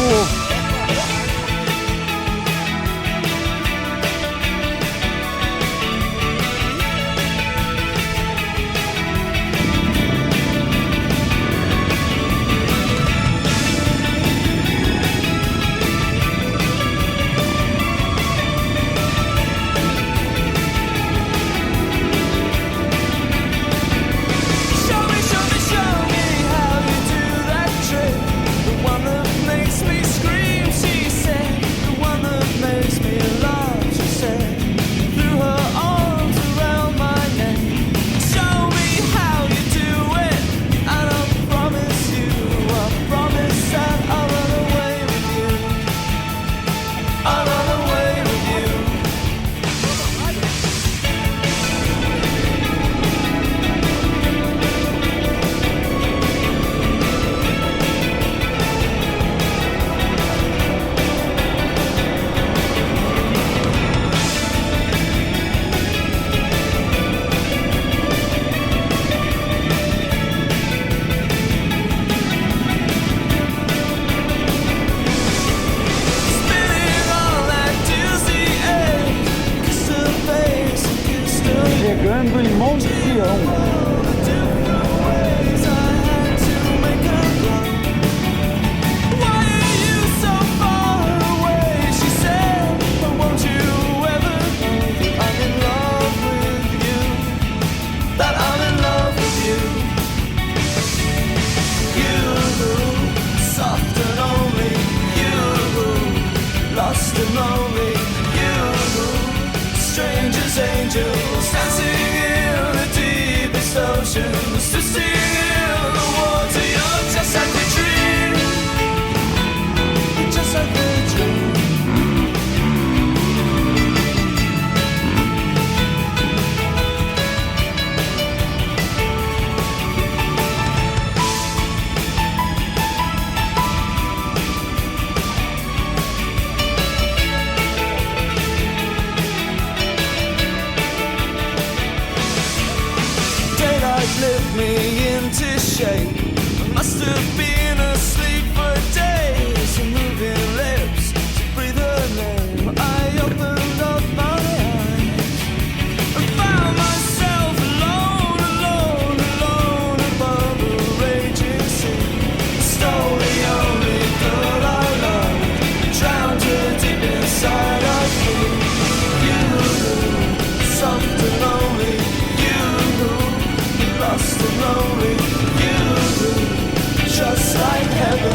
ovo. Chegando em Monte Sião. Angels dancing in the deepest oceans, twisting in the water. You're just like a dream, just like a dream. Lift me into shape. I must have been asleep for days. Your moving lips to breathe her name. I opened up my eyes and found myself alone, alone, alone above a raging sea. Stole the only girl I loved, drowned her deep inside of me. You, soft and lonely, lost and lonely, you, just like heaven.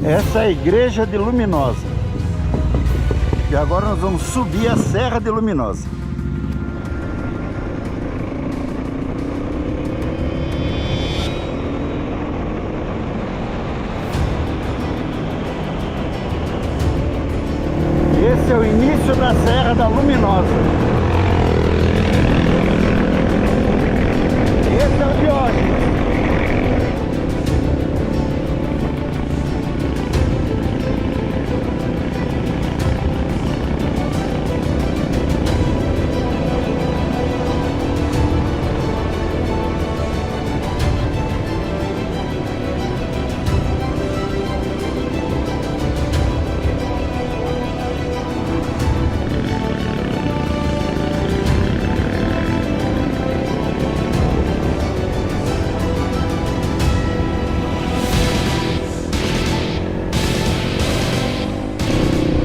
Essa é a igreja de Luminosa. E agora nós vamos subir a Serra de Luminosa. Esse é o início da Serra da Luminosa. Esse é o Diógenes.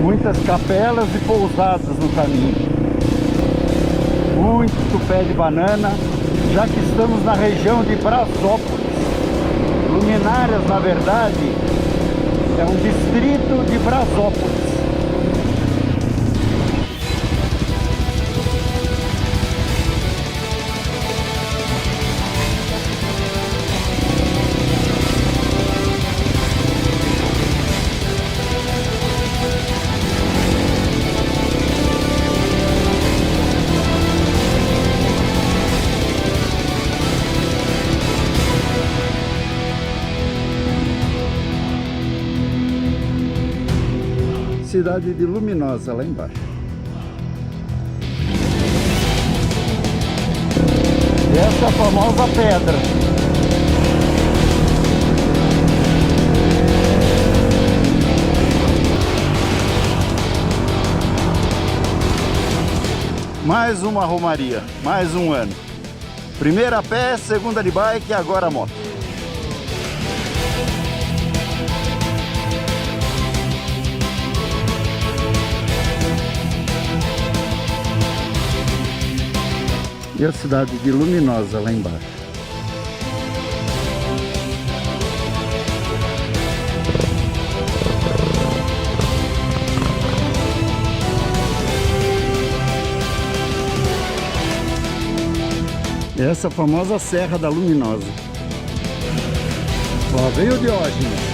Muitas capelas e pousadas no caminho. Muito pé de banana, já que estamos na região de Brasópolis. Luminárias, na verdade, é um distrito de Brasópolis. Cidade de Luminosa, lá embaixo. Essa é a famosa pedra. Mais uma romaria, mais um ano. Primeira a pé, segunda de bike e agora a moto. E a cidade de Luminosa lá embaixo. Essa famosa Serra da Luminosa. Lá veio o Diógenes.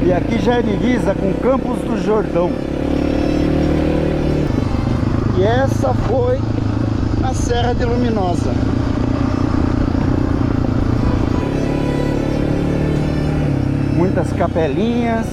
E aqui já é divisa com Campos do Jordão. E essa foi a Serra de Luminosa. Muitas capelinhas.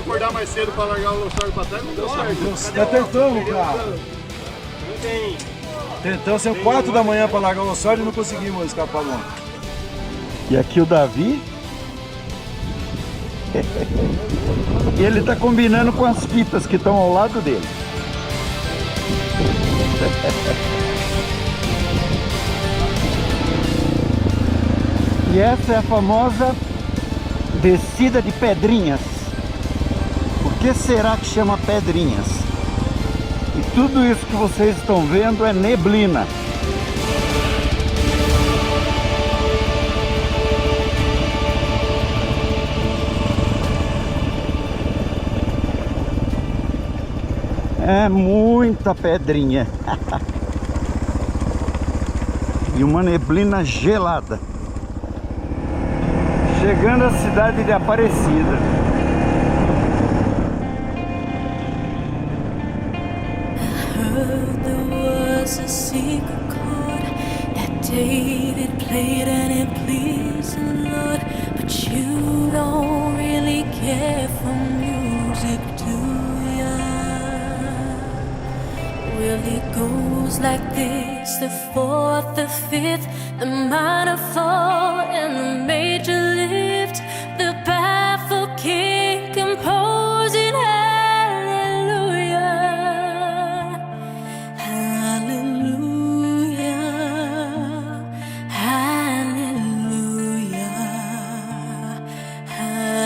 acordar mais cedo pra largar o Lossório pra trás, não deu certo. Nós tentamos, cara. Tentamos ser 4 da manhã pra largar o Lossório e não conseguimos escapar do ontem. E aqui o Davi. E ele tá combinando com as fitas que estão ao lado dele. E essa é a famosa descida de Pedrinhas. Por que será que chama Pedrinhas? E tudo isso que vocês estão vendo é neblina. É muita pedrinha. E uma neblina gelada. Chegando à cidade de Aparecida. Heard there was a secret chord that David played and it pleased the Lord. But you don't really care for music, do ya? Well, it goes like this: the fourth, the fifth, the minor fall, and the major lift. The baffled king composing hallelujah, hallelujah, hallelujah, hallelujah,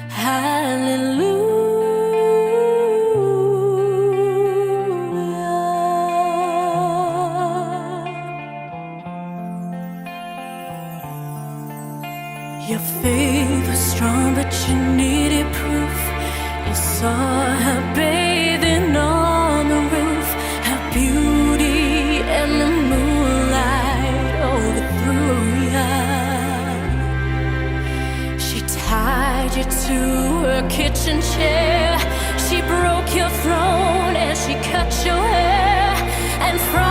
hallelujah. Your faith was strong, but you needed proof. You saw her bathing on the roof, her beauty and the moonlight overthrew ya. She tied you to her kitchen chair. She broke your throne and she cut your hair. And from